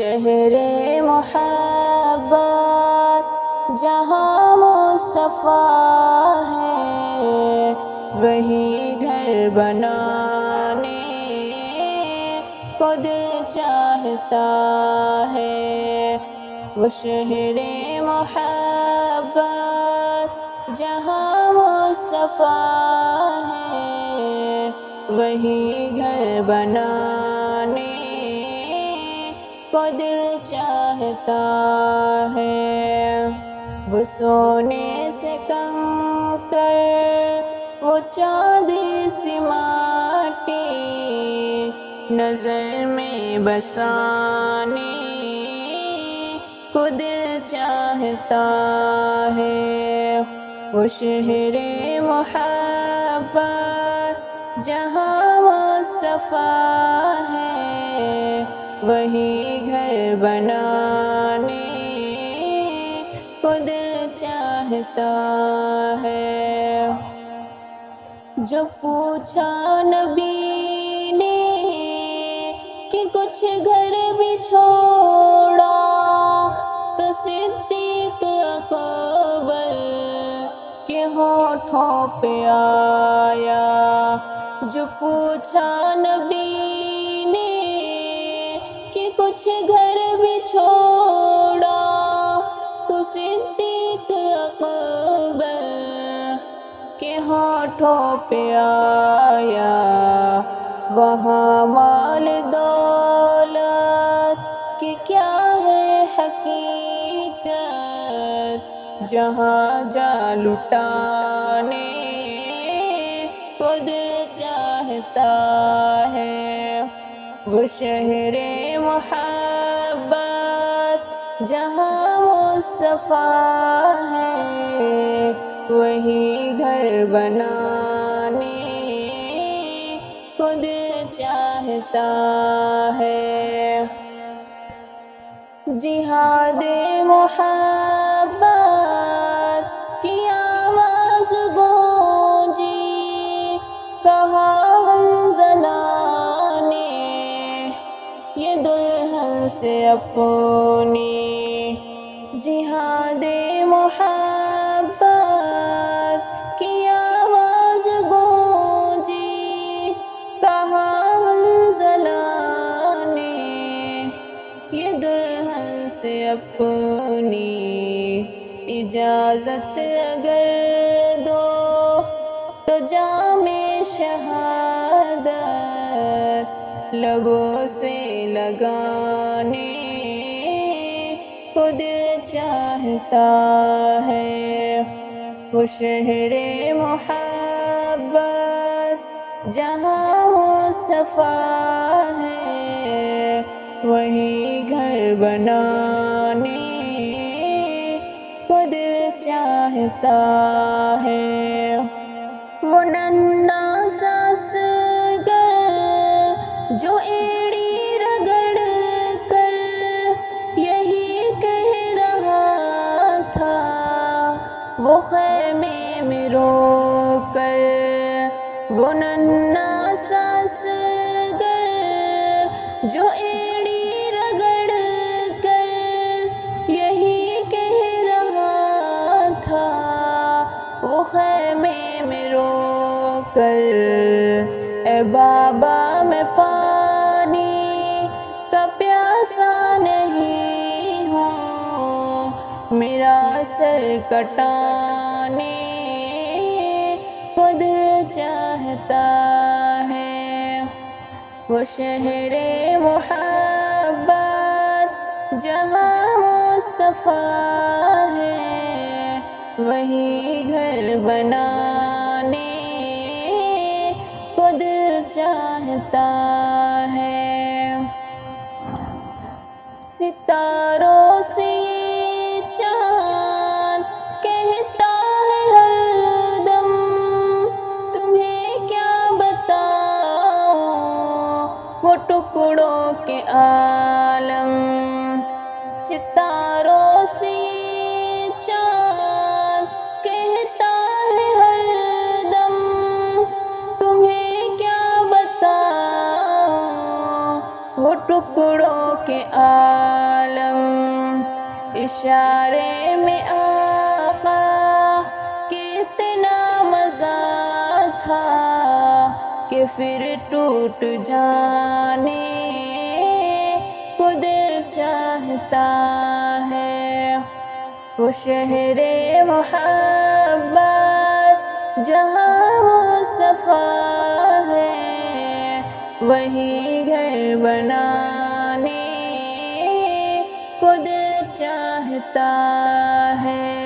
شہر محبت جہاں مصطفیٰ ہے، وہی گھر بنانے کو دل چاہتا ہے۔ وہ شہر محبت جہاں مصطفیٰ ہے، وہی گھر بنانے کو دل چاہتا ہے۔ وہ سونے سے کنکر، وہ چاندی سی ماٹی، نظر میں بسانے کو دل چاہتا ہے۔ وہ شہر محبت جہاں مصطفیٰ ہے، وہی گھر بنانے کو دل چاہتا ہے۔ جو پوچھا نبی نے کہ کچھ گھر بھی چھوڑا، تو صدیق اکبر کے ہونٹوں پہ آیا۔ جو پوچھا نبی نے کہ کچھ گھر بھی چھوڑا، تو صدیق اکبر کے ہونٹوں پہ آیا۔ وہاں مال دولت کی کیا ہے حقیقت، جہاں جا لٹانے کو دل چاہتا ہے۔ وہ شہر محبت جہاں مصطفیٰ ہے، وہی گھر بنانے کو دل چاہتا ہے۔ جہاد محبت کی آواز گونجی، کہا حنظلہ نے یہ دلہن سے اپنی۔ جہاد محبت کی آواز گونجی، کہا حنظلہ نے یہ دلہن سے اپنی۔ اجازت اگر دو تو جام شہادت لبوں سے لگانے کو دل چاہتا ہے۔ وہ شہر محبت جہاں مصطفیٰ ہے، وہی گھر بنانے کو دل چاہتا ہے۔ وہ ننھا سا اصغر جو ایڑی رگڑ کر یہی کہہ رہا تھا، وہ خیمے میں رو کر۔ وہ ننھا سا اصغر جو ایڑی رگڑ کر یہی کہہ رہا تھا، وہ خیمے میں رو کر۔ اے بابا میں پانی کا پیاسا نہیں ہوں، میرا سر کٹانے کو دل چاہتا ہے۔ وہ شہر محبت جہاں مصطفیٰ ہے، وہی گھر بنانے کو دل چاہتا ہے۔ ستاروں سے یہ چاند کہتا ہے ہر دم، تمہیں کیا بتاؤں وہ ٹکڑوں کے عالم۔ ستاروں سے یہ چاند کہتا ہے ہر دم، تمہیں کیا بتاؤں وہ ٹکڑوں کے اشارے میں آقا کتنا مزہ تھا کہ پھر ٹوٹ جانے کو دل چاہتا ہے۔ وہ شہر محبت جہاں مصطفیٰ ہے، وہی گھر بنانے کو دل چاہتا ہے۔